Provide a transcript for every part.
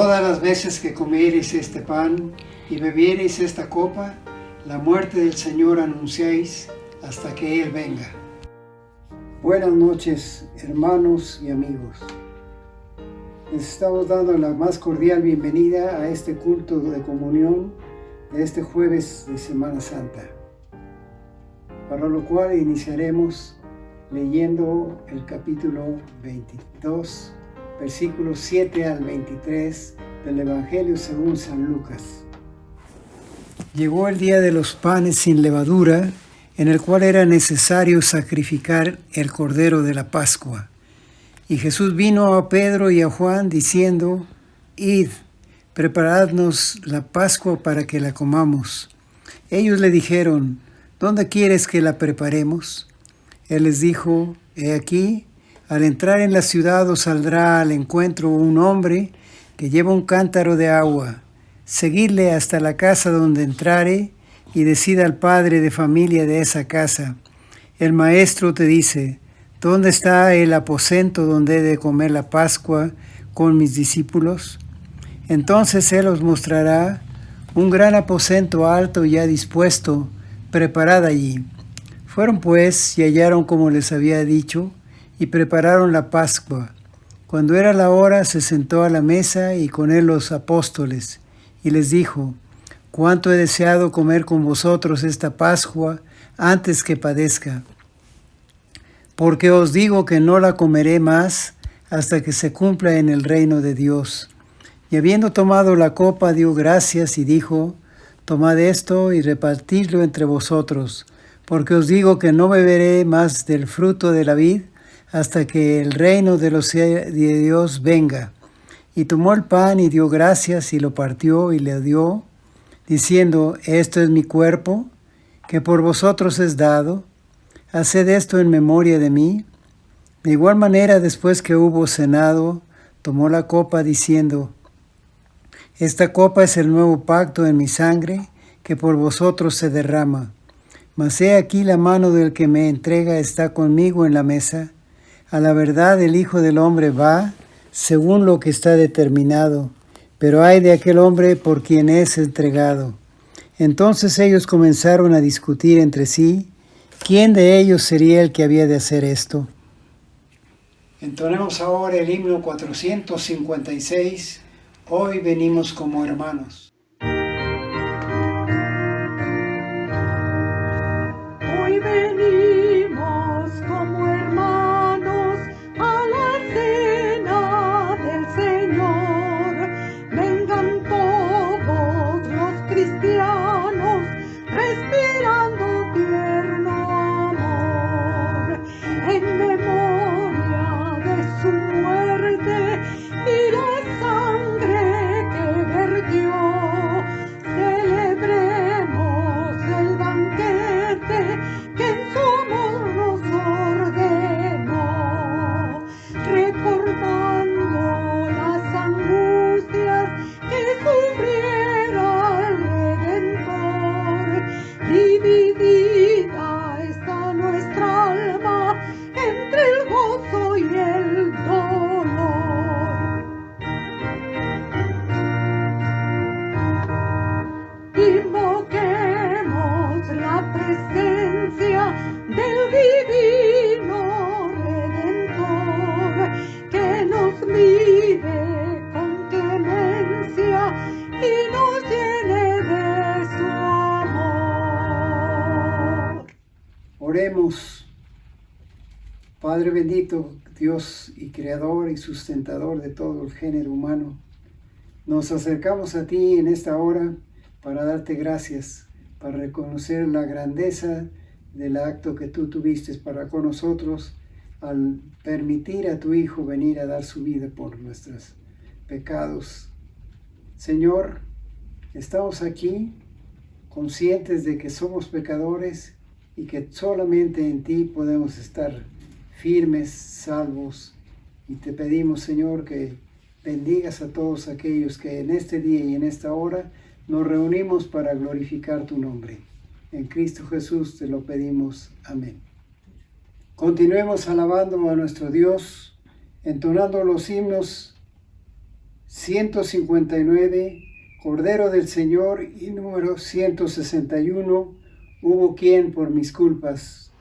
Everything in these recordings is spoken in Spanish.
Todas las veces que comiereis este pan y bebiereis esta copa, la muerte del Señor anunciéis hasta que Él venga. Buenas noches, hermanos y amigos. Les estamos dando la más cordial bienvenida a este culto de comunión de este jueves de Semana Santa, para lo cual iniciaremos leyendo el capítulo 22, versículos 7 al 23 del Evangelio según San Lucas. Llegó el día de los panes sin levadura, en el cual era necesario sacrificar el cordero de la Pascua. Y Jesús vino a Pedro y a Juan diciendo: Id, preparadnos la Pascua para que la comamos. Ellos le dijeron: ¿Dónde quieres que la preparemos? Él les dijo: He aquí, al entrar en la ciudad os saldrá al encuentro un hombre que lleva un cántaro de agua. Seguidle hasta la casa donde entrare y decid al padre de familia de esa casa: el maestro te dice, ¿dónde está el aposento donde he de comer la Pascua con mis discípulos? Entonces él os mostrará un gran aposento alto ya dispuesto, preparad allí. Fueron pues y hallaron como les había dicho, y prepararon la Pascua. Cuando era la hora, se sentó a la mesa y con él los apóstoles, y les dijo: cuánto he deseado comer con vosotros esta Pascua antes que padezca. Porque os digo que no la comeré más hasta que se cumpla en el reino de Dios. Y habiendo tomado la copa, dio gracias y dijo: tomad esto y repartidlo entre vosotros, porque os digo que no beberé más del fruto de la vid hasta que el reino de Dios venga. Y tomó el pan y dio gracias y lo partió y le dio, diciendo: esto es mi cuerpo, que por vosotros es dado. Haced esto en memoria de mí. De igual manera, después que hubo cenado, tomó la copa diciendo: esta copa es el nuevo pacto en mi sangre, que por vosotros se derrama. Mas he aquí la mano del que me entrega está conmigo en la mesa. A la verdad el Hijo del Hombre va según lo que está determinado, pero ay de aquel hombre por quien es entregado. Entonces ellos comenzaron a discutir entre sí, ¿quién de ellos sería el que había de hacer esto? Entonemos ahora el himno 456, Hoy venimos como hermanos. Hoy venimos como hermanos a la cena del Señor. Vengan todos los cristianos respirando tierno amor, en memoria de su muerte y la sangre que vertió. Celebremos el banquete que en su amor nos ordenó, recordando las angustias que sufriera el Redentor. Dividida está nuestra alma entre el gozo y el dolor. Invoquemos la presencia del divino Redentor, que nos mire con clemencia y nos llene de su amor. Oremos. Padre bendito, Dios y Creador y sustentador de todo el género humano, nos acercamos a ti en esta hora para darte gracias, para reconocer la grandeza del acto que tú tuviste para con nosotros al permitir a tu Hijo venir a dar su vida por nuestros pecados. Señor, estamos aquí conscientes de que somos pecadores y que solamente en ti podemos estar firmes, salvos, y te pedimos, Señor, que bendigas a todos aquellos que en este día y en esta hora nos reunimos para glorificar tu nombre. En Cristo Jesús te lo pedimos. Amén. Continuemos alabando a nuestro Dios, entonando los himnos 159, Cordero del Señor, y número 161, Hubo quien por mis culpas.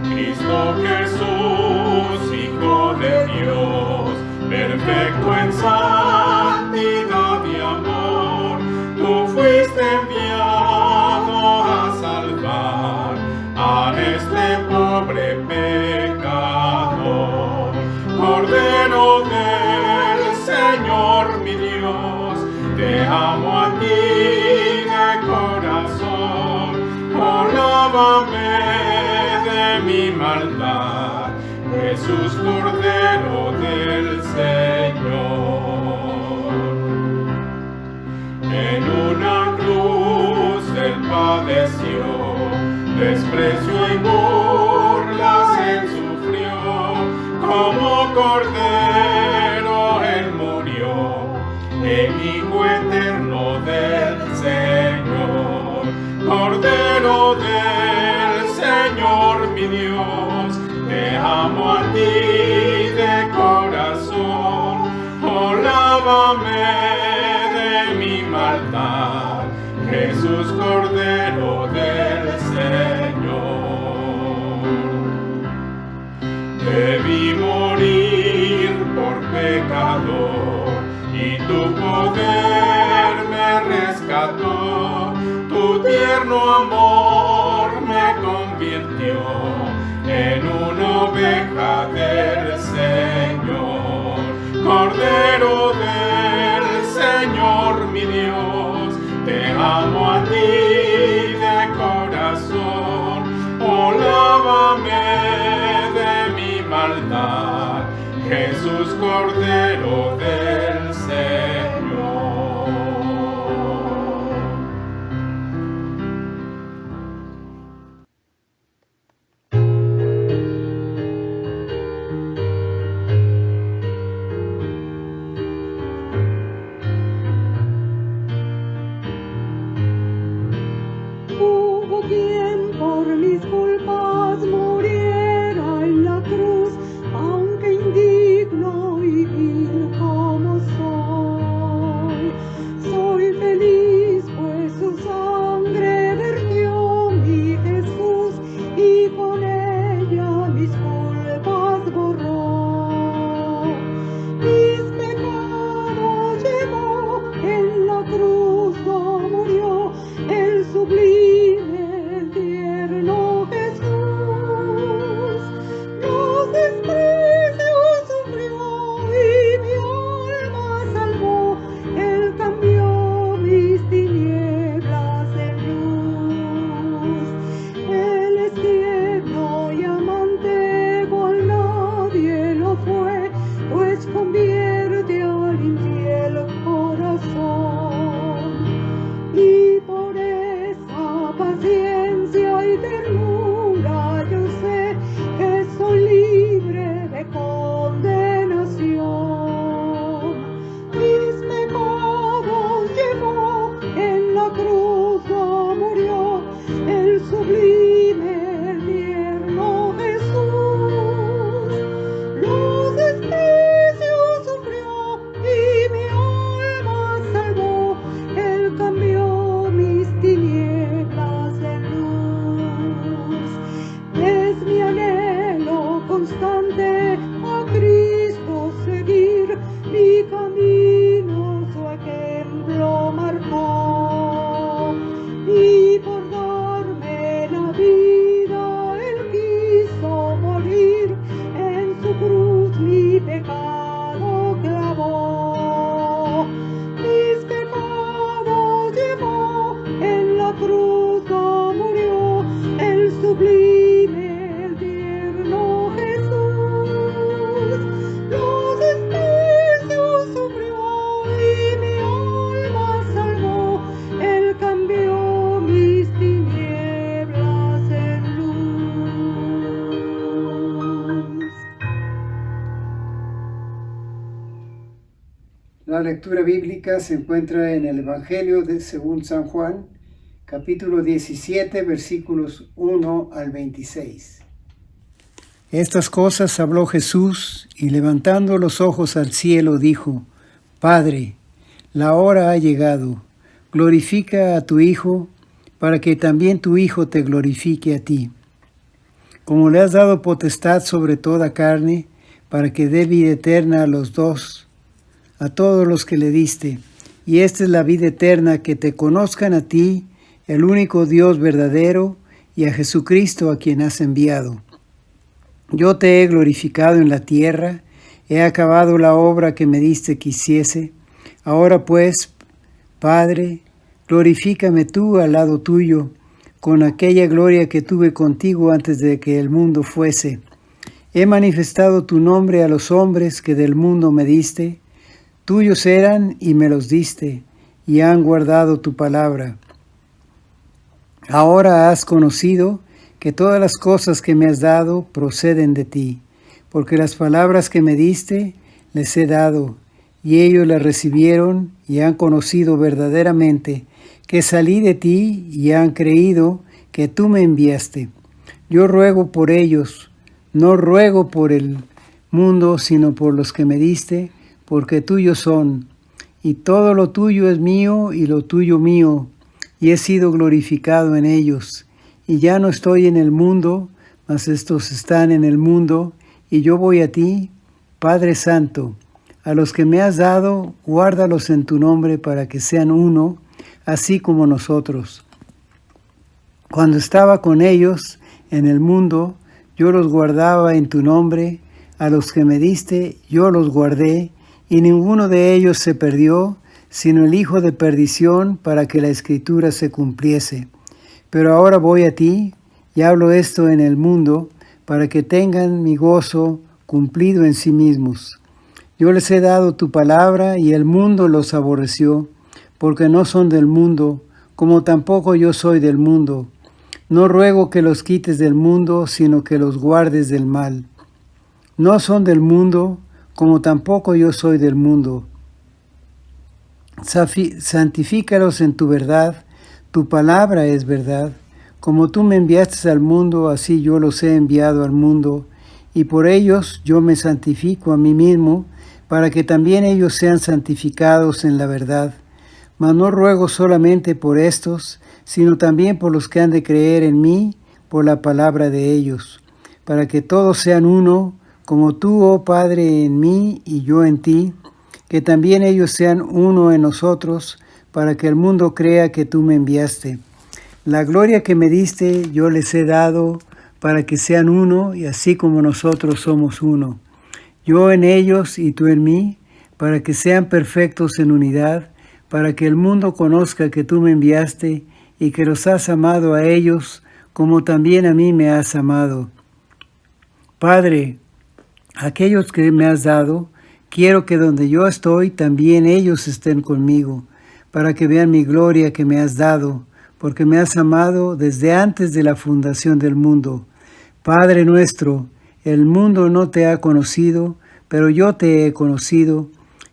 Cristo Jesús, Hijo de Dios, perfecto en santidad y amor, tú fuiste enviado a salvar a este pobre pecador. Cordero del Señor mi Dios, te amo a ti de corazón, oh, lávame de mi maldad, Jesús Cordero del Señor. En una cruz Él padeció, desprecio y burlas Él sufrió, como Cordero Él murió, enemigo eterno del Señor. Cordero del Señor mi Dios, te amo a ti de corazón, oh, lávame de mi maldad, Jesús Cordero del Señor. Debí morir por pecador y tu poder me rescató, tu tierno amor me convirtió en una oveja del Señor. Cordero del Señor mi Dios, te amo a ti de corazón, oh, lávame de mi maldad, Jesús Cordero del Señor. Hubo quien por mis culpas muriera en la cruz, aunque indigno y vil como La lectura bíblica se encuentra en el Evangelio según San Juan, capítulo 17, versículos 1 al 26. Estas cosas habló Jesús y levantando los ojos al cielo dijo: Padre, la hora ha llegado, glorifica a tu Hijo, para que también tu Hijo te glorifique a ti. Como le has dado potestad sobre toda carne, para que dé vida eterna a todos los que le diste. Y esta es la vida eterna, que te conozcan a ti, el único Dios verdadero, y a Jesucristo a quien has enviado. Yo te he glorificado en la tierra, he acabado la obra que me diste que hiciese. Ahora pues, Padre, glorifícame tú al lado tuyo, con aquella gloria que tuve contigo antes de que el mundo fuese. He manifestado tu nombre a los hombres que del mundo me diste. Tuyos eran y me los diste, y han guardado tu palabra. Ahora has conocido que todas las cosas que me has dado proceden de ti, porque las palabras que me diste les he dado, y ellos las recibieron y han conocido verdaderamente que salí de ti y han creído que tú me enviaste. Yo ruego por ellos, no ruego por el mundo, sino por los que me diste, porque tuyos son, y todo lo tuyo es mío y lo tuyo mío, y he sido glorificado en ellos. Y ya no estoy en el mundo, mas estos están en el mundo, y yo voy a ti, Padre Santo. A los que me has dado, guárdalos en tu nombre para que sean uno, así como nosotros. Cuando estaba con ellos en el mundo, yo los guardaba en tu nombre, a los que me diste, yo los guardé, y ninguno de ellos se perdió, sino el hijo de perdición, para que la Escritura se cumpliese. Pero ahora voy a ti, y hablo esto en el mundo, para que tengan mi gozo cumplido en sí mismos. Yo les he dado tu palabra, y el mundo los aborreció, porque no son del mundo, como tampoco yo soy del mundo. No ruego que los quites del mundo, sino que los guardes del mal. No son del mundo, como tampoco yo soy del mundo. Santifícalos en tu verdad, tu palabra es verdad. Como tú me enviaste al mundo, así yo los he enviado al mundo, y por ellos yo me santifico a mí mismo, para que también ellos sean santificados en la verdad. Mas no ruego solamente por estos, sino también por los que han de creer en mí, por la palabra de ellos, para que todos sean uno, como tú, oh Padre, en mí y yo en ti, que también ellos sean uno en nosotros, para que el mundo crea que tú me enviaste. La gloria que me diste yo les he dado, para que sean uno, y así como nosotros somos uno. Yo en ellos y tú en mí, para que sean perfectos en unidad, para que el mundo conozca que tú me enviaste y que los has amado a ellos, como también a mí me has amado. Padre, aquellos que me has dado, quiero que donde yo estoy, también ellos estén conmigo, para que vean mi gloria que me has dado, porque me has amado desde antes de la fundación del mundo. Padre nuestro, el mundo no te ha conocido, pero yo te he conocido,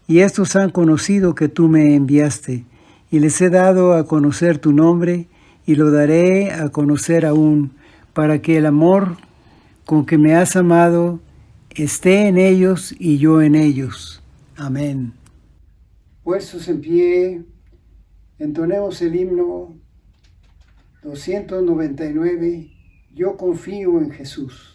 y estos han conocido que tú me enviaste, y les he dado a conocer tu nombre, y lo daré a conocer aún, para que el amor con que me has amado esté en ellos y yo en ellos. Amén. Puestos en pie, entonemos el himno 299, Yo confío en Jesús.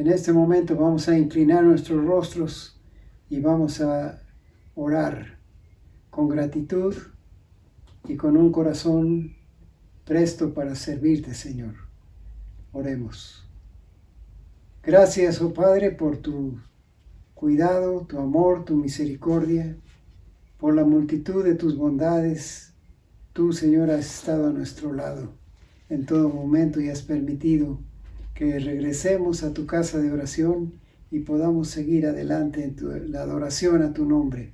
En este momento vamos a inclinar nuestros rostros y vamos a orar con gratitud y con un corazón presto para servirte, Señor. Oremos. Gracias, oh Padre, por tu cuidado, tu amor, tu misericordia, por la multitud de tus bondades. Tú, Señor, has estado a nuestro lado en todo momento y has permitido que regresemos a tu casa de oración y podamos seguir adelante en la adoración a tu nombre.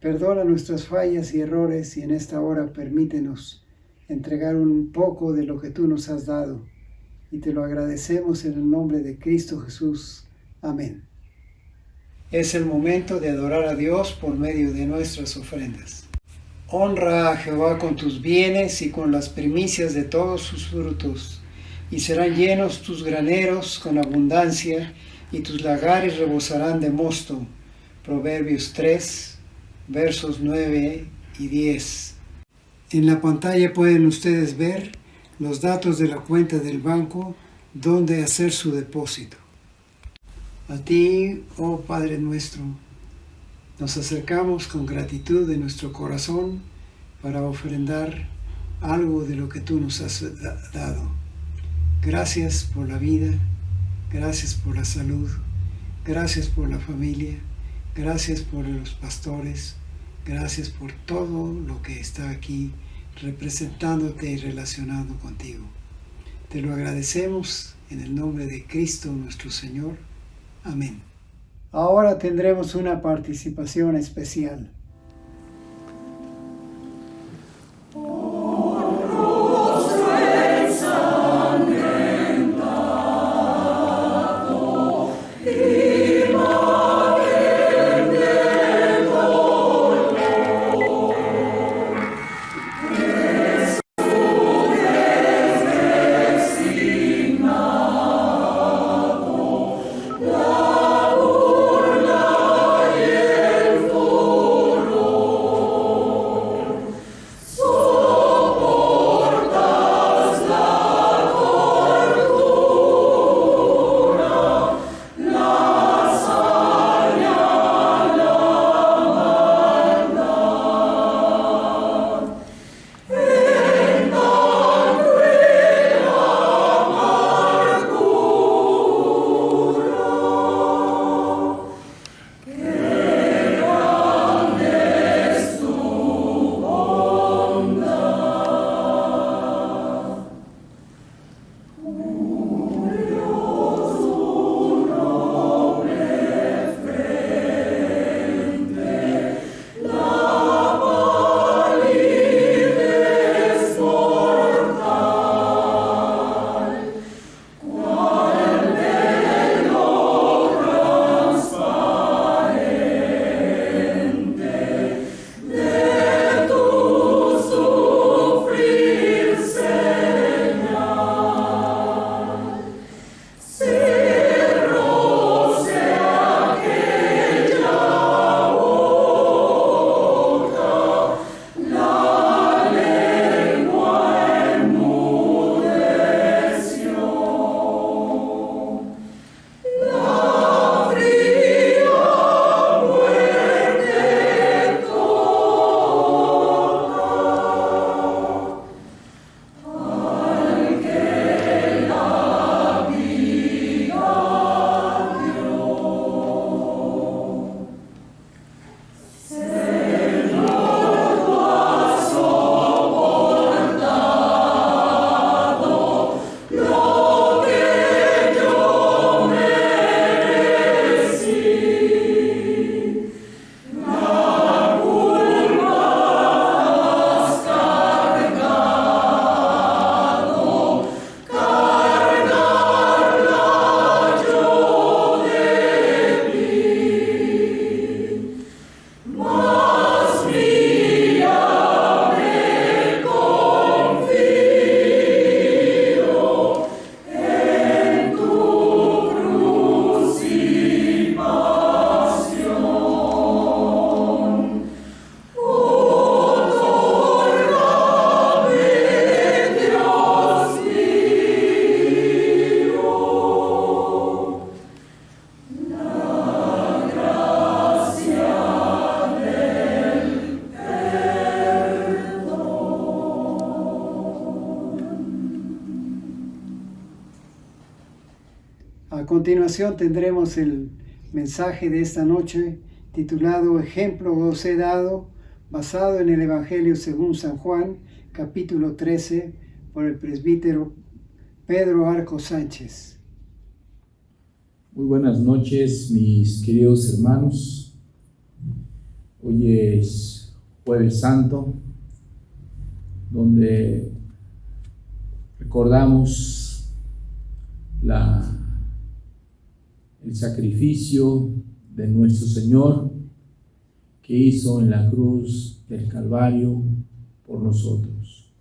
Perdona nuestras fallas y errores y en esta hora permítenos entregar un poco de lo que tú nos has dado. Y te lo agradecemos en el nombre de Cristo Jesús. Amén. Es el momento de adorar a Dios por medio de nuestras ofrendas. Honra a Jehová con tus bienes y con las primicias de todos sus frutos, y serán llenos tus graneros con abundancia, y tus lagares rebosarán de mosto. Proverbios 3, versos 9 y 10. En la pantalla pueden ustedes ver los datos de la cuenta del banco donde hacer su depósito. A ti, oh Padre nuestro, nos acercamos con gratitud de nuestro corazón para ofrendar algo de lo que tú nos has dado. Gracias por la vida, gracias por la salud, gracias por la familia, gracias por los pastores, gracias por todo lo que está aquí representándote y relacionando contigo. Te lo agradecemos en el nombre de Cristo nuestro Señor. Amén. Ahora tendremos una participación especial. La urna y el fuego. A continuación tendremos el mensaje de esta noche titulado Ejemplo os he dado, basado en el Evangelio según San Juan, capítulo 13, por el presbítero Pedro Arco Sánchez. Muy buenas noches, mis queridos hermanos. Hoy es Jueves Santo, donde recordamos el sacrificio de nuestro Señor que hizo en la cruz del Calvario por nosotros.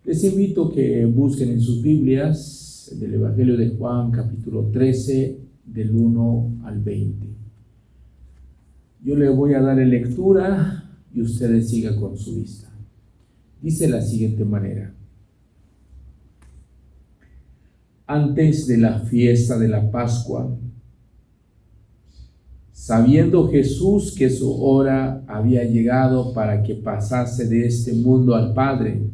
Les invito a que busquen en sus Biblias del Evangelio de Juan, capítulo 13, del 1 al 20. Yo le voy a dar en lectura y ustedes sigan con su vista. Dice de la siguiente manera: antes de la fiesta de la Pascua, sabiendo Jesús que su hora había llegado para que pasase de este mundo al Padre,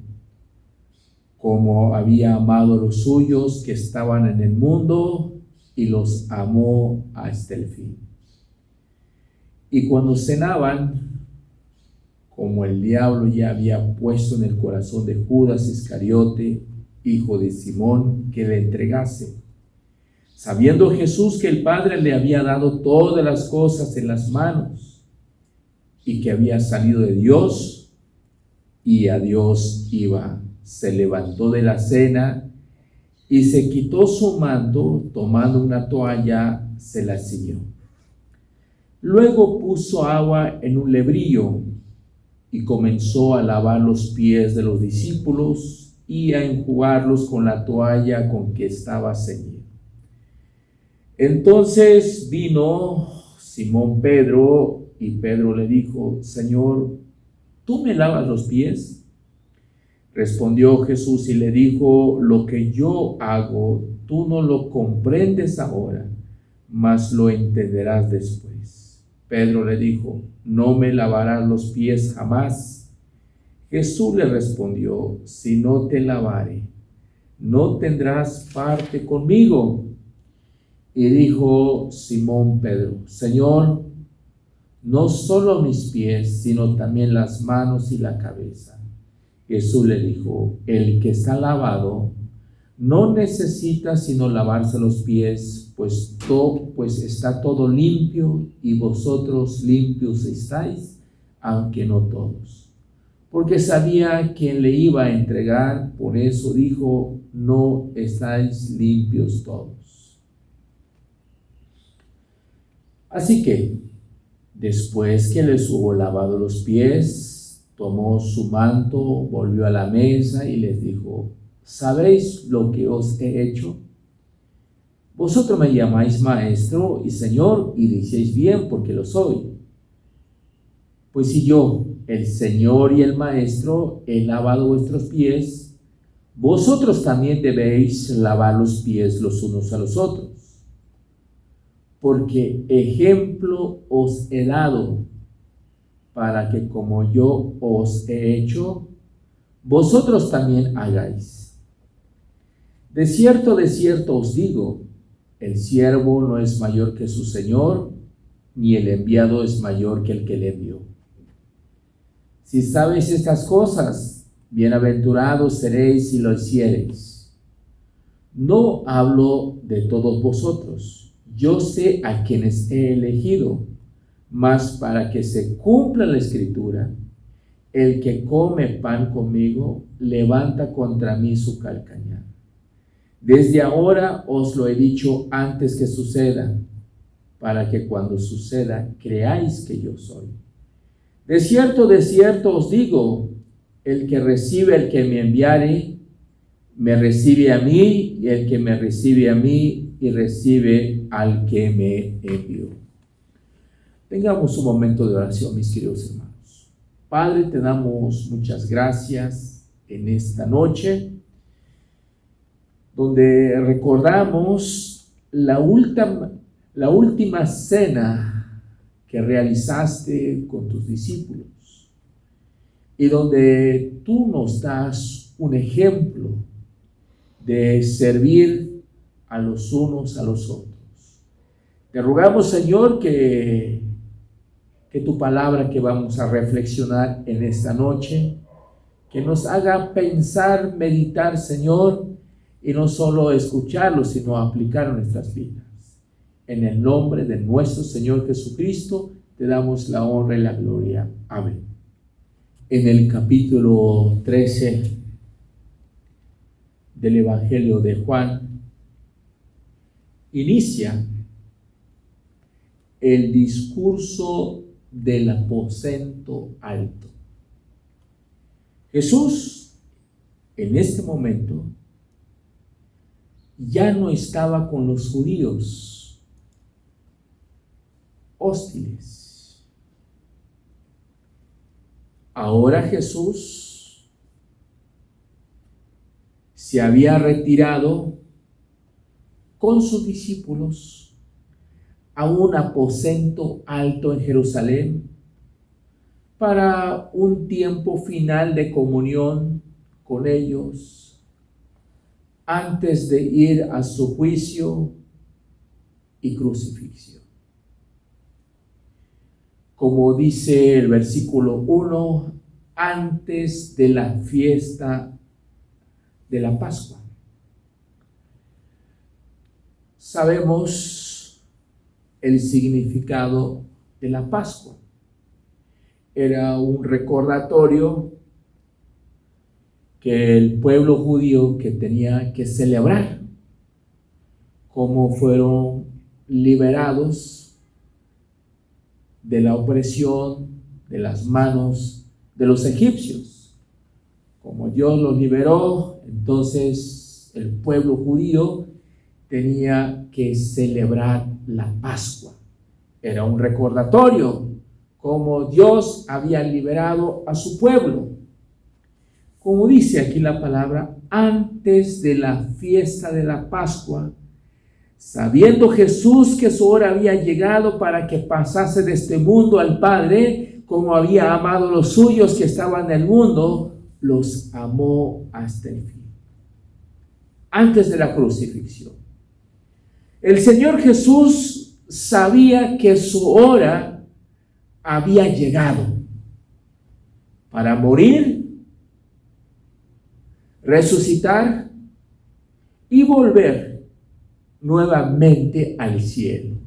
como había amado a los suyos que estaban en el mundo y los amó hasta el fin. Y cuando cenaban, como el diablo ya había puesto en el corazón de Judas Iscariote, hijo de Simón, que le entregase, sabiendo Jesús que el Padre le había dado todas las cosas en las manos y que había salido de Dios y a Dios iba, se levantó de la cena y se quitó su manto, tomando una toalla, se la ciñó. Luego puso agua en un lebrillo y comenzó a lavar los pies de los discípulos y a enjugarlos con la toalla con que estaba ceñido. Entonces vino Simón Pedro y Pedro le dijo: Señor, ¿tú me lavas los pies? Respondió Jesús y le dijo: lo que yo hago, tú no lo comprendes ahora, mas lo entenderás después. Pedro le dijo: no me lavarás los pies jamás. Jesús le respondió: si no te lavare, no tendrás parte conmigo. Y dijo Simón Pedro: Señor, no solo mis pies, sino también las manos y la cabeza. Jesús le dijo: el que está lavado no necesita sino lavarse los pies, pues está todo limpio, y vosotros limpios estáis, aunque no todos. Porque sabía quién le iba a entregar, por eso dijo: no estáis limpios todos. Así que, después que les hubo lavado los pies, tomó su manto, volvió a la mesa y les dijo: ¿sabéis lo que os he hecho? Vosotros me llamáis maestro y señor, y decís bien, porque lo soy. Pues si yo, el Señor y el Maestro, he lavado vuestros pies, vosotros también debéis lavar los pies los unos a los otros. Porque ejemplo os he dado, para que como yo os he hecho, vosotros también hagáis. De cierto os digo, el siervo no es mayor que su Señor, ni el enviado es mayor que el que le envió. Si sabéis estas cosas, bienaventurados seréis si lo hiciereis. No hablo de todos vosotros. Yo sé a quienes he elegido, mas para que se cumpla la Escritura, el que come pan conmigo levanta contra mí su calcañar. Desde ahora os lo he dicho antes que suceda, para que cuando suceda creáis que yo soy. De cierto os digo, el que recibe al que me enviare, me recibe a mí, y el que me recibe a mí, y recibe al que me envió. Tengamos un momento de oración, mis queridos hermanos. Padre, te damos muchas gracias en esta noche, donde recordamos la última cena que realizaste con tus discípulos, y donde tú nos das un ejemplo de servir a los unos a los otros. Te rogamos, Señor, que tu palabra que vamos a reflexionar en esta noche, que nos haga pensar, meditar, Señor, y no solo escucharlo, sino aplicar en nuestras vidas. En el nombre de nuestro Señor Jesucristo, te damos la honra y la gloria. Amén. En el capítulo 13 del Evangelio de Juan, inicia el discurso del aposento alto. Jesús, en este momento, ya no estaba con los judíos hostiles. Ahora Jesús se había retirado con sus discípulos a un aposento alto en Jerusalén para un tiempo final de comunión con ellos antes de ir a su juicio y crucifixión. Como dice el versículo 1, antes de la fiesta de la Pascua. Sabemos el significado de la Pascua. Era un recordatorio que el pueblo judío que tenía que celebrar cómo fueron liberados de la opresión, de las manos de los egipcios. Como Dios los liberó, entonces el pueblo judío tenía que celebrar la Pascua. Era un recordatorio cómo Dios había liberado a su pueblo. Como dice aquí la palabra, antes de la fiesta de la Pascua, sabiendo Jesús que su hora había llegado para que pasase de este mundo al Padre, como había amado a los suyos que estaban en el mundo, los amó hasta el fin. Antes de la crucifixión, el Señor Jesús sabía que su hora había llegado para morir, resucitar y volver nuevamente al cielo.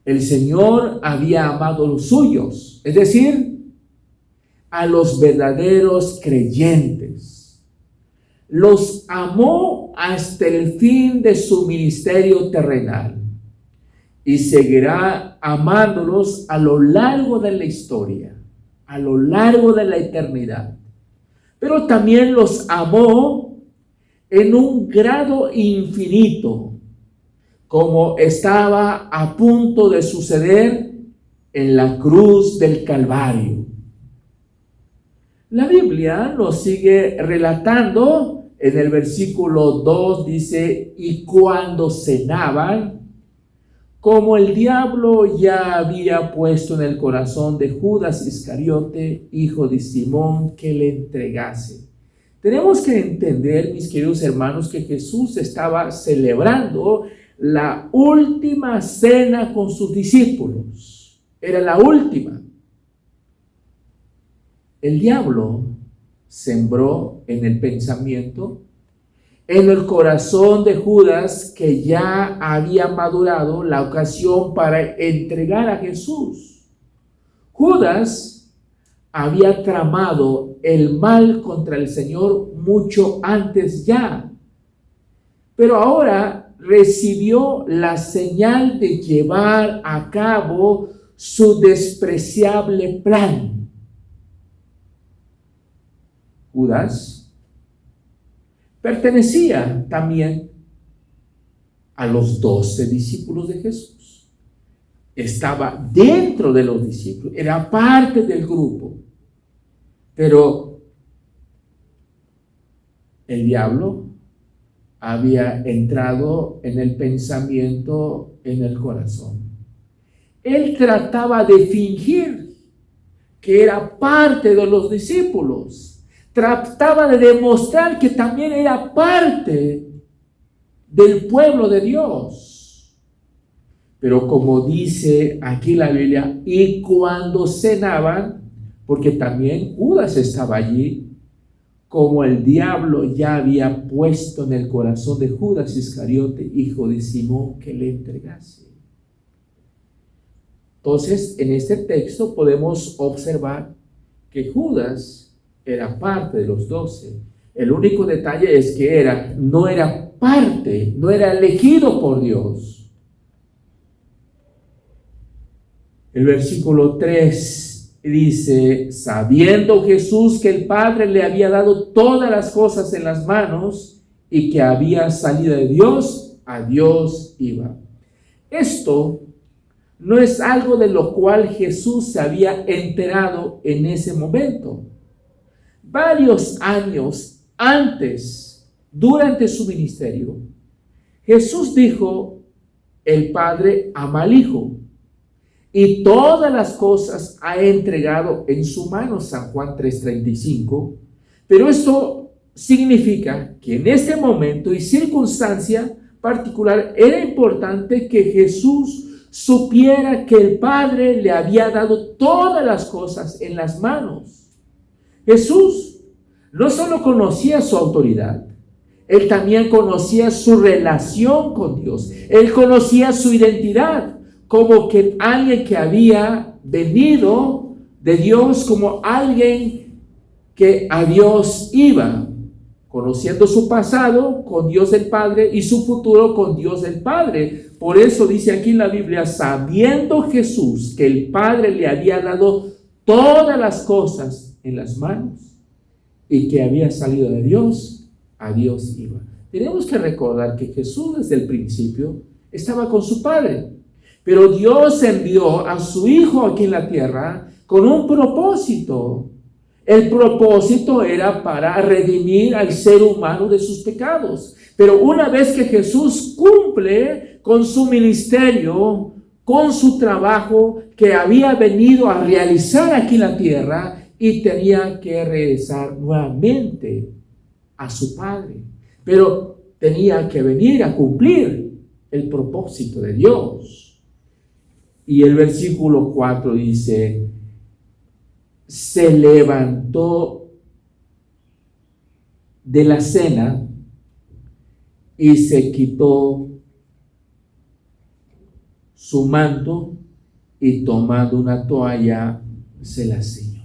El Señor había amado a los suyos, es decir, a los verdaderos creyentes. Los amó hasta el fin de su ministerio terrenal y seguirá amándolos a lo largo de la historia, a lo largo de la eternidad. Pero también los amó en un grado infinito, como estaba a punto de suceder en la cruz del Calvario. La Biblia nos sigue relatando en el versículo 2, dice, y cuando cenaban, como el diablo ya había puesto en el corazón de Judas Iscariote, hijo de Simón, que le entregase. Tenemos que entender, mis queridos hermanos, que Jesús estaba celebrando la última cena con sus discípulos. Era la última. El diablo sembró en el pensamiento, en el corazón de Judas, que ya había madurado la ocasión para entregar a Jesús. Judas había tramado el mal contra el Señor mucho antes ya, pero ahora recibió la señal de llevar a cabo su despreciable plan. Judas pertenecía también a los 12 discípulos de Jesús. Estaba dentro de los discípulos, era parte del grupo. Pero el diablo había entrado en el pensamiento, en el corazón. Él trataba de fingir que era parte de los discípulos. Trataba de demostrar que también era parte del pueblo de Dios. Pero como dice aquí la Biblia, y cuando cenaban, porque también Judas estaba allí, como el diablo ya había puesto en el corazón de Judas Iscariote, hijo de Simón, que le entregase. Entonces, en este texto podemos observar que Judas era parte de los 12. El único detalle es que no era parte, no era elegido por Dios. El versículo 3 dice, sabiendo Jesús que el Padre le había dado todas las cosas en las manos y que había salido de Dios, a Dios iba. Esto no es algo de lo cual Jesús se había enterado en ese momento. Varios años antes, durante su ministerio, Jesús dijo, el Padre ama al Hijo y todas las cosas ha entregado en su mano, San Juan 3:35. Pero esto significa que en este momento y circunstancia particular era importante que Jesús supiera que el Padre le había dado todas las cosas en las manos. Jesús no solo conocía su autoridad, él también conocía su relación con Dios. Él conocía su identidad como que alguien que había venido de Dios, como alguien que a Dios iba, conociendo su pasado con Dios el Padre y su futuro con Dios el Padre. Por eso dice aquí en la Biblia, sabiendo Jesús que el Padre le había dado todas las cosas en las manos y que había salido de Dios, a Dios iba. Tenemos que recordar que Jesús desde el principio estaba con su Padre, pero Dios envió a su Hijo aquí en la tierra con un propósito. El propósito era para redimir al ser humano de sus pecados. Pero una vez que Jesús cumple con su ministerio, con su trabajo que había venido a realizar aquí en la tierra, y tenía que regresar nuevamente a su Padre. Pero tenía que venir a cumplir el propósito de Dios. Y el versículo 4 dice, se levantó de la cena y se quitó su manto y tomando una toalla se la ciñó.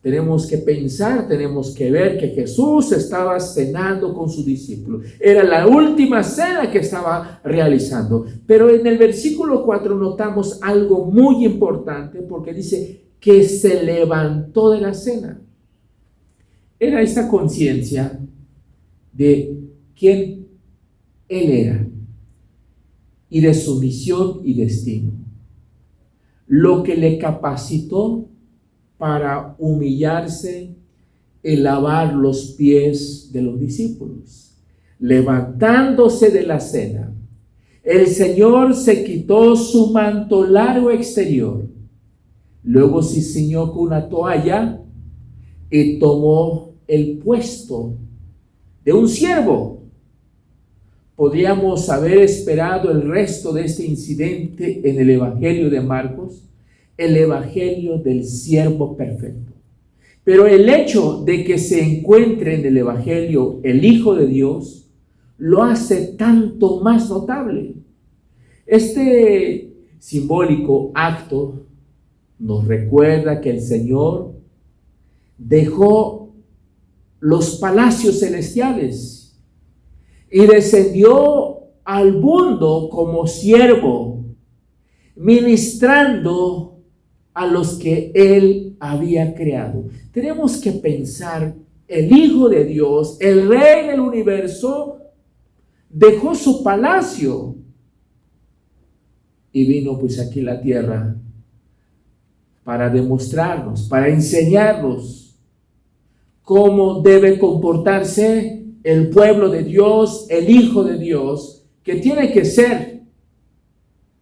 Tenemos que pensar, tenemos que ver que Jesús estaba cenando con sus discípulos. Era la última cena que estaba realizando. Pero en el versículo 4 notamos algo muy importante porque dice que se levantó de la cena. Era esta conciencia de quién Él era y de su misión y destino, lo que le capacitó para humillarse y lavar los pies de los discípulos. Levantándose de la cena, el Señor se quitó su manto largo exterior, luego se ciñó con una toalla y tomó el puesto de un siervo. Podríamos haber esperado el resto de este incidente en el Evangelio de Marcos, el Evangelio del siervo perfecto. Pero el hecho de que se encuentre en el Evangelio el Hijo de Dios lo hace tanto más notable. Este simbólico acto nos recuerda que el Señor dejó los palacios celestiales y descendió al mundo como siervo, ministrando a los que Él había creado. Tenemos que pensar, el Hijo de Dios, el Rey del universo, dejó su palacio y vino pues aquí a la tierra para demostrarnos, para enseñarnos cómo debe comportarse el pueblo de Dios, el Hijo de Dios, que tiene que ser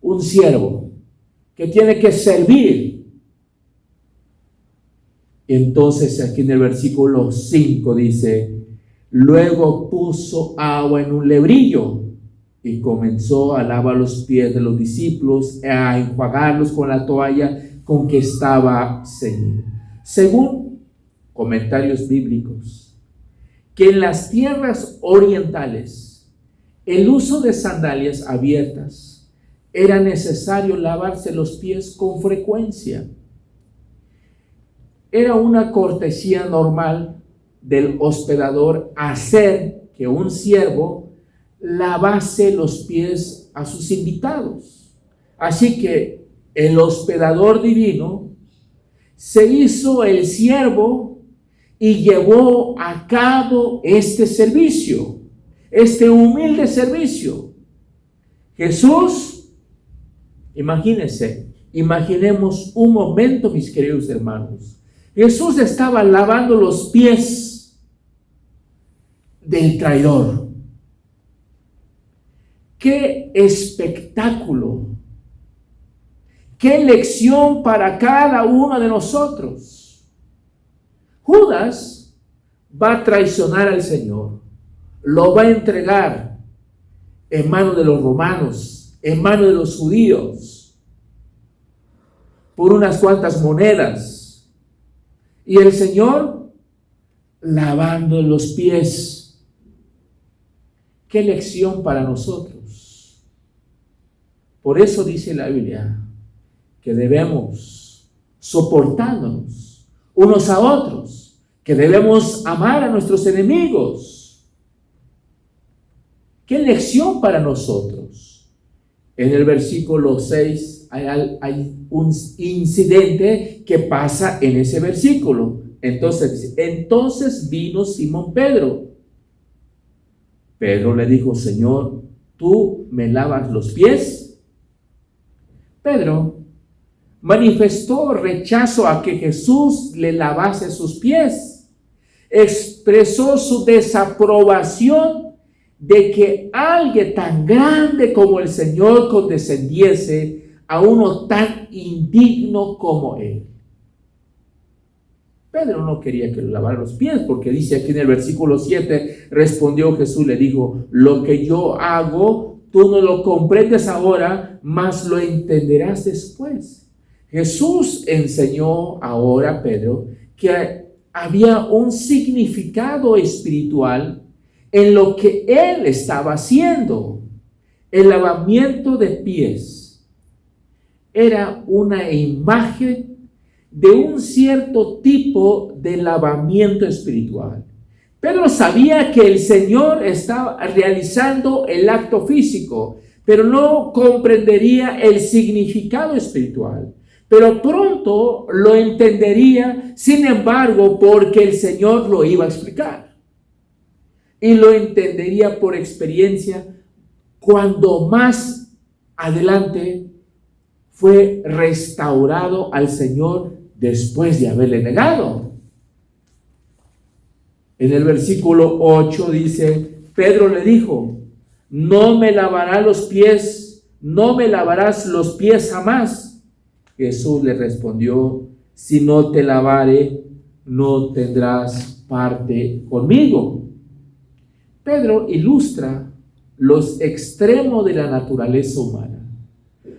un siervo, que tiene que servir. Entonces aquí en el versículo 5 dice, Luego puso agua en un lebrillo y comenzó a lavar los pies de los discípulos, a enjuagarlos con la toalla con que estaba ceñido. Según comentarios bíblicos, que en las tierras orientales el uso de sandalias abiertas era necesario lavarse los pies con frecuencia. Era una cortesía normal del hospedador hacer que un siervo lavase los pies a sus invitados. Así que el hospedador divino se hizo el siervo y llevó a cabo este servicio, este humilde servicio. Jesús, imaginemos un momento, mis queridos hermanos. Jesús estaba lavando los pies del traidor. ¡Qué espectáculo! ¡Qué lección para cada uno de nosotros! Judas va a traicionar al Señor, lo va a entregar en manos de los romanos, en manos de los judíos, por unas cuantas monedas. Y el Señor lavando los pies. ¡Qué lección para nosotros! Por eso dice la Biblia que debemos soportándonos unos a otros, que debemos amar a nuestros enemigos. ¡Qué lección para nosotros! En el versículo 6 hay un incidente que pasa en ese versículo. Entonces vino Simón Pedro. Pedro le dijo: Señor, ¿tú me lavas los pies? Pedro manifestó rechazo a que Jesús le lavase sus pies. Expresó su desaprobación de que alguien tan grande como el Señor condescendiese a uno tan indigno como él. Pedro no quería que le lavara los pies, porque dice aquí en el versículo 7, respondió Jesús, le dijo: lo que yo hago, tú no lo comprendes ahora, mas lo entenderás después. Jesús enseñó ahora a Pedro que había un significado espiritual en lo que él estaba haciendo. El lavamiento de pies era una imagen de un cierto tipo de lavamiento espiritual. Pedro sabía que el Señor estaba realizando el acto físico, pero no comprendería el significado espiritual. Pero pronto lo entendería, sin embargo, porque el Señor lo iba a explicar. Y lo entendería por experiencia cuando más adelante fue restaurado al Señor después de haberle negado. En el versículo 8 dice: Pedro le dijo: no me lavarás los pies, no me lavarás los pies jamás. Jesús le respondió: si no te lavare, no tendrás parte conmigo. Pedro ilustra los extremos de la naturaleza humana.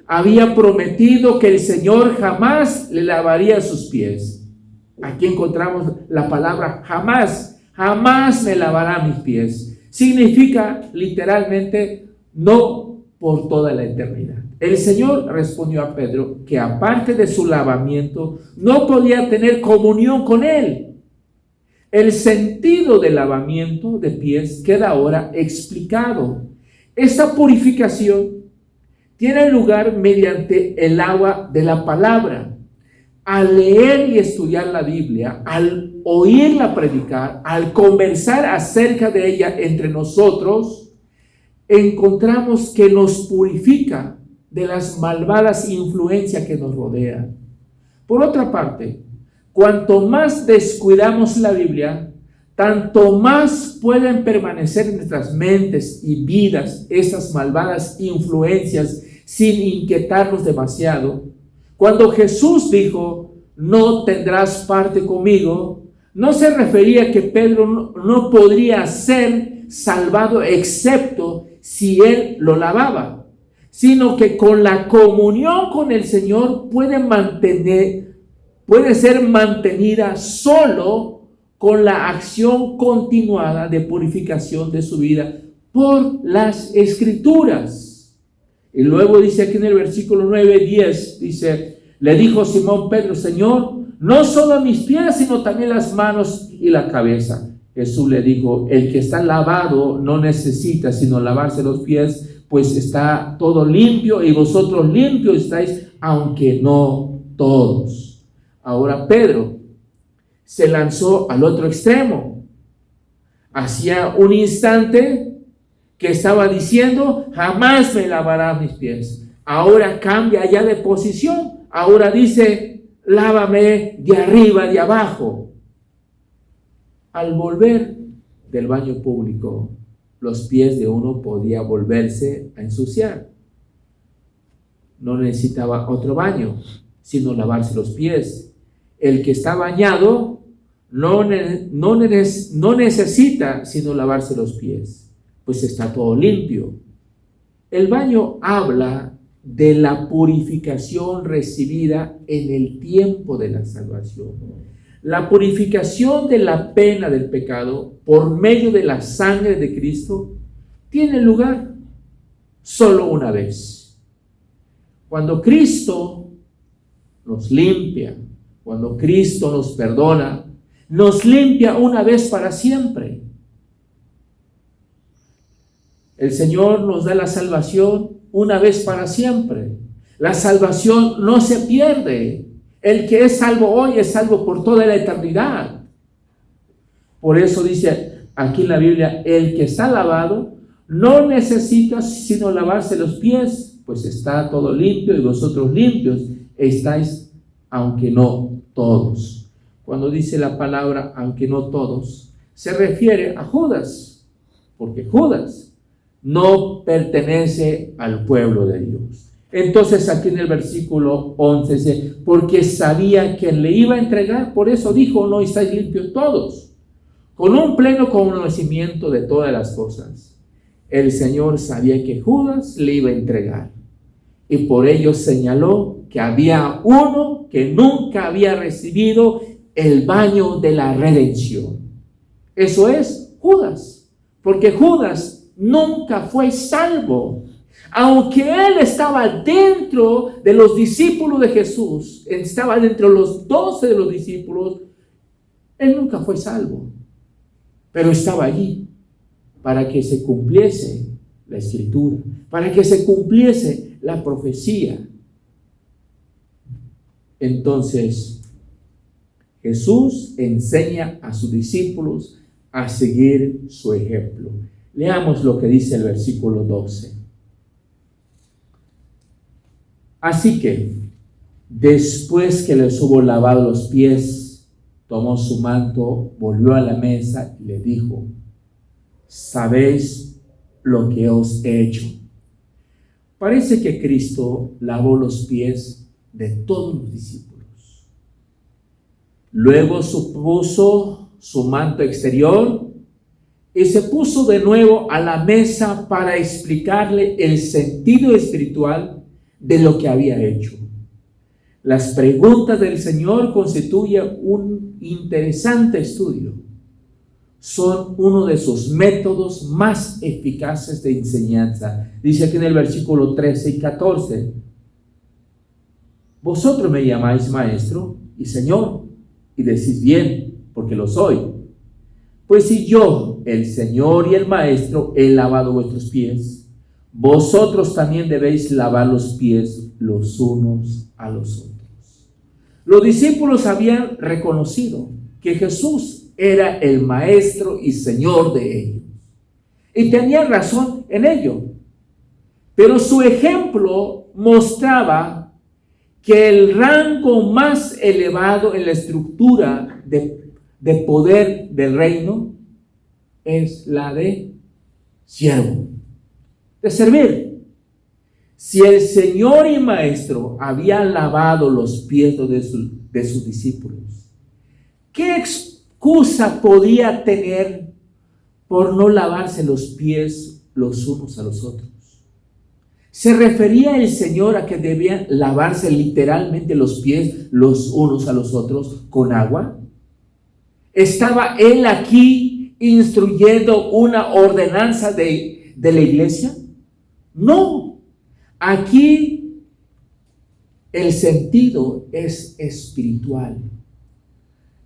Había prometido que el Señor jamás le lavaría sus pies. Aquí encontramos la palabra jamás. Jamás me lavará mis pies. Significa literalmente no por toda la eternidad. El Señor respondió a Pedro que aparte de su lavamiento no podía tener comunión con él. El sentido del lavamiento de pies queda ahora explicado. Esta purificación tiene lugar mediante el agua de la palabra. Al leer y estudiar la Biblia, al oírla predicar, al conversar acerca de ella entre nosotros, encontramos que nos purifica de las malvadas influencias que nos rodean. Por otra parte, cuanto más descuidamos la Biblia, tanto más pueden permanecer en nuestras mentes y vidas esas malvadas influencias sin inquietarnos demasiado. Cuando Jesús dijo: no tendrás parte conmigo, no se refería que Pedro no podría ser salvado excepto si él lo lavaba, sino que con la comunión con el Señor puede ser mantenida solo con la acción continuada de purificación de su vida por las Escrituras. Y luego dice aquí en el versículo 9-10, dice, le dijo Simón Pedro, Señor, no solo mis pies, sino también las manos y la cabeza. Jesús le dijo, el que está lavado no necesita sino lavarse los pies, pues está todo limpio y vosotros limpios estáis, aunque no todos. Ahora Pedro se lanzó al otro extremo. Hacía un instante que estaba diciendo, jamás me lavará mis pies. Ahora cambia ya de posición. Ahora dice, lávame de arriba, de abajo. Al volver del baño público, los pies de uno podía volverse a ensuciar. No necesitaba otro baño, sino lavarse los pies. El que está bañado no necesita sino lavarse los pies, pues está todo limpio. El baño habla de la purificación recibida en el tiempo de la salvación. La purificación de la pena del pecado por medio de la sangre de Cristo tiene lugar solo una vez. Cuando Cristo nos limpia, cuando Cristo nos perdona, nos limpia una vez para siempre. El Señor nos da la salvación una vez para siempre. La salvación no se pierde. El que es salvo hoy es salvo por toda la eternidad. Por eso dice aquí en la Biblia, el que está lavado no necesita sino lavarse los pies, pues está todo limpio y vosotros limpios estáis, aunque no todos. Cuando dice la palabra aunque no todos, se refiere a Judas, porque Judas no pertenece al pueblo de Dios. Entonces aquí en el versículo 11 dice, porque sabía quién le iba a entregar, por eso dijo, no estáis limpios todos, con un pleno conocimiento de todas las cosas. El Señor sabía que Judas le iba a entregar, y por ello señaló que había uno que nunca había recibido el baño de la redención. Eso es Judas, porque Judas nunca fue salvo. Aunque él estaba dentro de los discípulos de Jesús, estaba dentro de los 12 de los discípulos, él nunca fue salvo, pero estaba allí para que se cumpliese la Escritura, para que se cumpliese la profecía. Entonces, Jesús enseña a sus discípulos a seguir su ejemplo. Leamos lo que dice el versículo 12. Así que, después que les hubo lavado los pies, tomó su manto, volvió a la mesa y le dijo, ¿sabéis lo que os he hecho? Parece que Cristo lavó los pies de todos los discípulos. Luego puso su manto exterior y se puso de nuevo a la mesa para explicarle el sentido espiritual de lo que había hecho. Las preguntas del Señor constituyen un interesante estudio. Son uno de sus métodos más eficaces de enseñanza. Dice aquí en el versículo 13 y 14, vosotros me llamáis maestro y Señor, y decís bien, porque lo soy. Pues si yo, el Señor y el Maestro, he lavado vuestros pies, vosotros también debéis lavar los pies los unos a los otros. Los discípulos habían reconocido que Jesús era el Maestro y Señor de ellos, y tenían razón en ello. Pero su ejemplo mostraba que el rango más elevado en la estructura de poder del reino es la de siervo, de servir. Si el Señor y Maestro había lavado los pies de sus discípulos, ¿qué excusa podía tener por no lavarse los pies los unos a los otros? ¿Se refería el Señor a que debían lavarse literalmente los pies los unos a los otros con agua? ¿Estaba Él aquí instruyendo una ordenanza de la iglesia? No. Aquí el sentido es espiritual.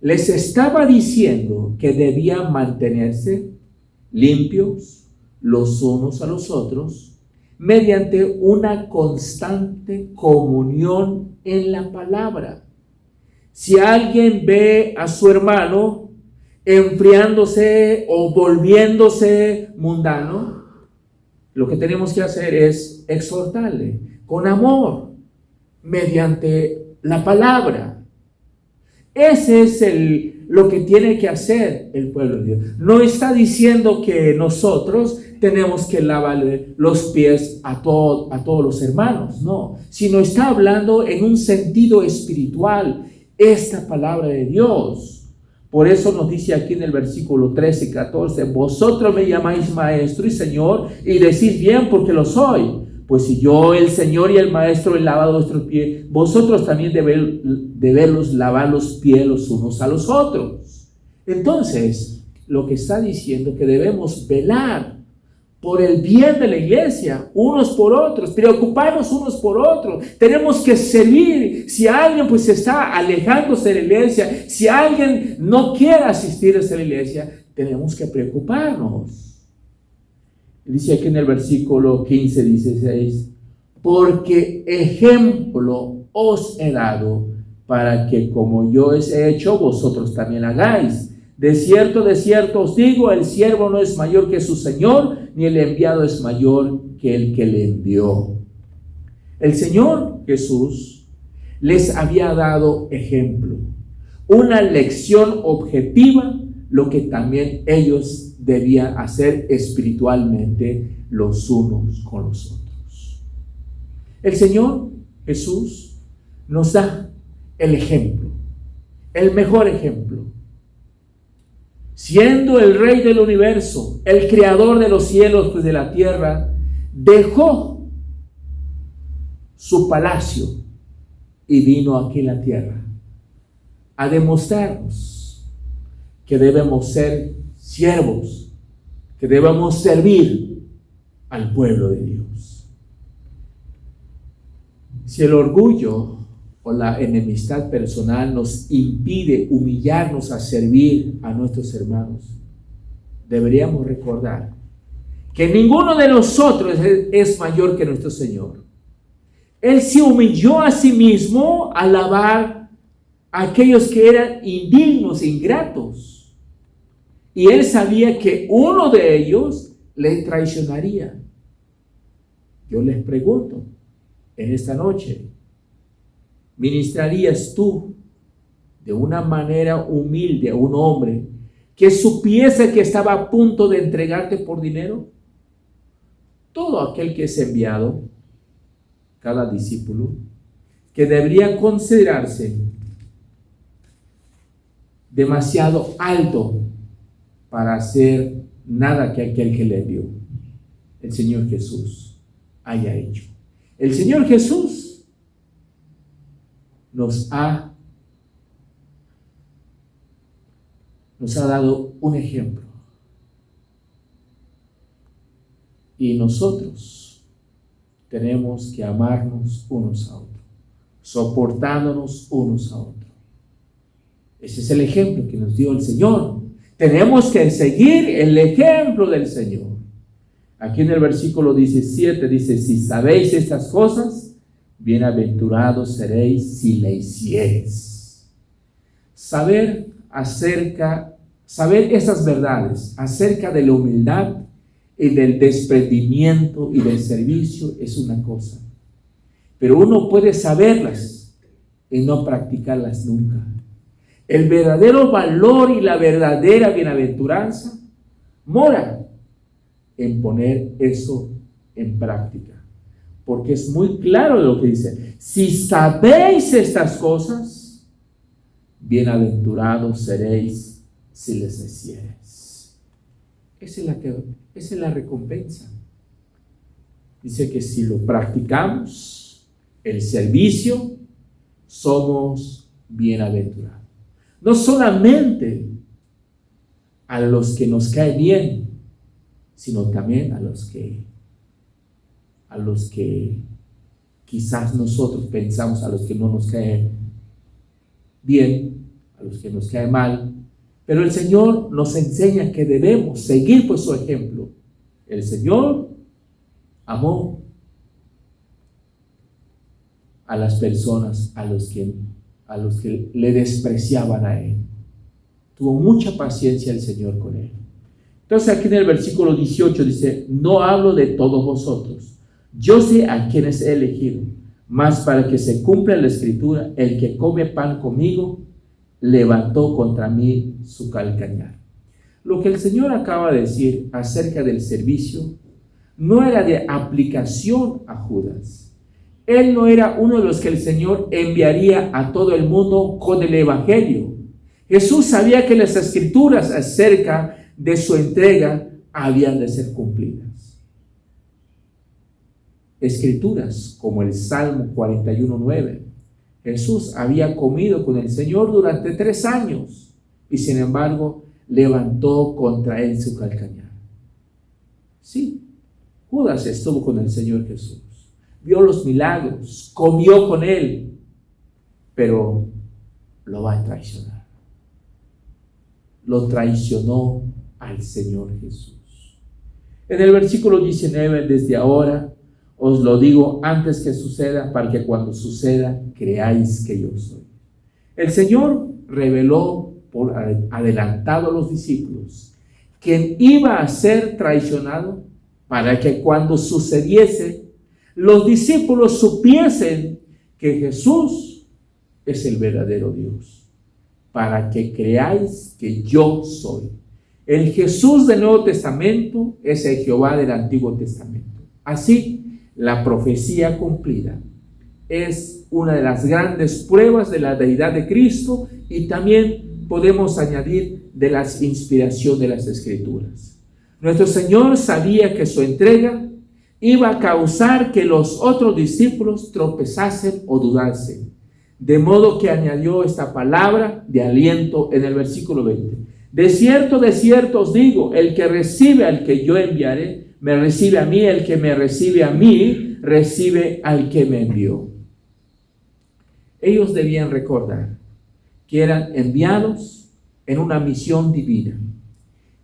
Les estaba diciendo que debían mantenerse limpios los unos a los otros mediante una constante comunión en la palabra. Si alguien ve a su hermano enfriándose o volviéndose mundano, lo que tenemos que hacer es exhortarle con amor mediante la palabra. Ese es lo que tiene que hacer el pueblo de Dios. No está diciendo que nosotros tenemos que lavarle los pies a todos los hermanos, no, sino está hablando en un sentido espiritual esta palabra de Dios. Por eso nos dice aquí en el versículo 13 y 14, vosotros me llamáis maestro y señor y decís bien porque lo soy. Pues si yo, el Señor y el Maestro, he lavado vuestros pies, vosotros también debéis lavar los pies los unos a los otros. Entonces, lo que está diciendo es que debemos velar por el bien de la iglesia, unos por otros, preocuparnos unos por otros. Tenemos que servir. Si alguien pues está alejándose de la iglesia, si alguien no quiere asistir a la iglesia, tenemos que preocuparnos. Dice aquí en el versículo 15, 16, porque ejemplo os he dado para que como yo he hecho, vosotros también hagáis. De cierto os digo, el siervo no es mayor que su señor, ni el enviado es mayor que el que le envió. El Señor Jesús les había dado ejemplo, una lección objetiva, lo que también ellos debían hacer espiritualmente los unos con los otros. El Señor Jesús nos da el ejemplo, el mejor ejemplo. Siendo el Rey del universo, el creador de los cielos y de la tierra, dejó su palacio y vino aquí a la tierra a demostrarnos que debemos ser siervos, que debemos servir al pueblo de Dios. Si el orgullo o la enemistad personal nos impide humillarnos a servir a nuestros hermanos, deberíamos recordar que ninguno de nosotros es mayor que nuestro Señor. Él se humilló a sí mismo a lavar a aquellos que eran indignos, ingratos. Y él sabía que uno de ellos le traicionaría. Yo les pregunto, en esta noche, ¿ministrarías tú de una manera humilde a un hombre que supiese que estaba a punto de entregarte por dinero? Todo aquel que es enviado, cada discípulo, que debería considerarse demasiado alto para hacer nada que aquel que le envió, el Señor Jesús, haya hecho. El Señor Jesús nos ha dado un ejemplo. Y nosotros tenemos que amarnos unos a otros, soportándonos unos a otros. Ese es el ejemplo que nos dio el Señor. Tenemos que seguir el ejemplo del Señor. Aquí en el versículo 17 dice, si sabéis estas cosas, bienaventurados seréis si le hiciereis. Saber esas verdades acerca de la humildad y del desprendimiento y del servicio es una cosa. Pero uno puede saberlas y no practicarlas nunca. El verdadero valor y la verdadera bienaventuranza mora en poner eso en práctica. Porque es muy claro lo que dice. Si sabéis estas cosas, bienaventurados seréis si les hicieres. Esa es la recompensa. Dice que si lo practicamos, el servicio, somos bienaventurados. No solamente a los que nos cae bien, sino también a los que quizás nosotros pensamos, a los que no nos cae bien, a los que nos cae mal. Pero el Señor nos enseña que debemos seguir por su ejemplo. El Señor amó a las personas a los que le despreciaban a Él. Tuvo mucha paciencia el Señor con Él. Entonces aquí en el versículo 18 dice: no hablo de todos vosotros, yo sé a quienes he elegido, mas para que se cumpla la escritura, el que come pan conmigo levantó contra mí su calcañar. Lo que el Señor acaba de decir acerca del servicio no era de aplicación a Judas. Él no era uno de los que el Señor enviaría a todo el mundo con el evangelio. Jesús sabía que las escrituras acerca de su entrega habían de ser cumplidas. Escrituras como el Salmo 41:9. Jesús había comido con el Señor durante 3 años y sin embargo levantó contra él su calcañar. Sí, Judas estuvo con el Señor Jesús, vio los milagros, comió con él, pero lo va a traicionar. Lo traicionó al Señor Jesús. En el versículo 19, desde ahora os lo digo antes que suceda, para que cuando suceda creáis que yo soy. El Señor reveló por adelantado a los discípulos quién iba a ser traicionado, para que cuando sucediese los discípulos supiesen que Jesús es el verdadero Dios, para que creáis que yo soy. El Jesús del Nuevo Testamento es el Jehová del Antiguo Testamento. Así, la profecía cumplida es una de las grandes pruebas de la deidad de Cristo, y también podemos añadir de la inspiración de las Escrituras. Nuestro Señor sabía que su entrega iba a causar que los otros discípulos tropezasen o dudasen, de modo que añadió esta palabra de aliento en el versículo 20. De cierto os digo, el que recibe al que yo enviaré, me recibe a mí; el que me recibe a mí, recibe al que me envió. Ellos debían recordar que eran enviados en una misión divina.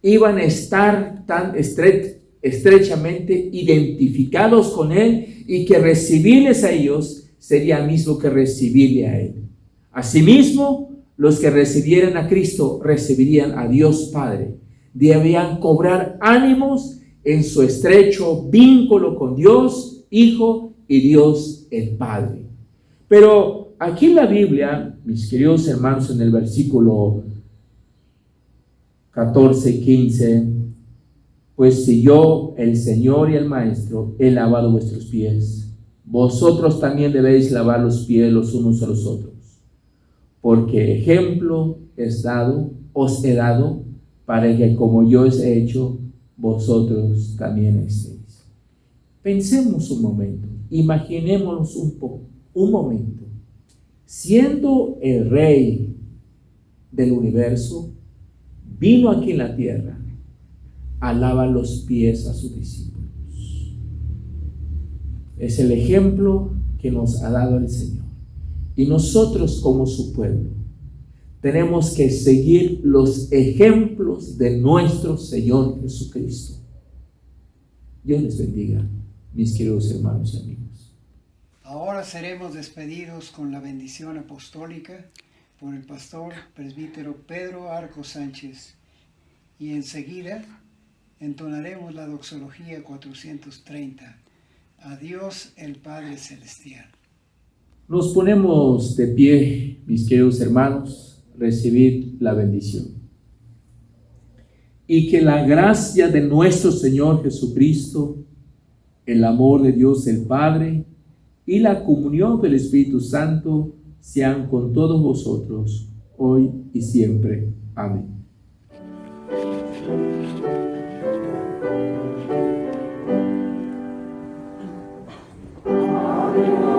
Iban a estar tan estrechamente identificados con Él, y que recibirles a ellos sería mismo que recibirle a Él. Asimismo, los que recibieran a Cristo recibirían a Dios Padre. Debían cobrar ánimos en su estrecho vínculo con Dios Hijo y Dios el Padre. Pero aquí en la Biblia, mis queridos hermanos, en el versículo 14, 15, pues si yo, el Señor y el Maestro, he lavado vuestros pies, vosotros también debéis lavar los pies los unos a los otros. Porque ejemplo os he dado, para que como yo os he hecho, vosotros también hacéis. Pensemos un momento, imaginémonos un momento. Siendo el Rey del universo, vino aquí en la tierra a lavar los pies a sus discípulos. Es el ejemplo que nos ha dado el Señor. Y nosotros, como su pueblo, tenemos que seguir los ejemplos de nuestro Señor Jesucristo. Dios les bendiga, mis queridos hermanos y amigos. Ahora seremos despedidos con la bendición apostólica por el pastor presbítero Pedro Arcos Sánchez, y enseguida entonaremos la doxología 430, a Dios el Padre Celestial. Nos ponemos de pie, mis queridos hermanos, recibid la bendición. Y que la gracia de nuestro Señor Jesucristo, el amor de Dios el Padre y la comunión del Espíritu Santo sean con todos vosotros, hoy y siempre. Amén. Señor.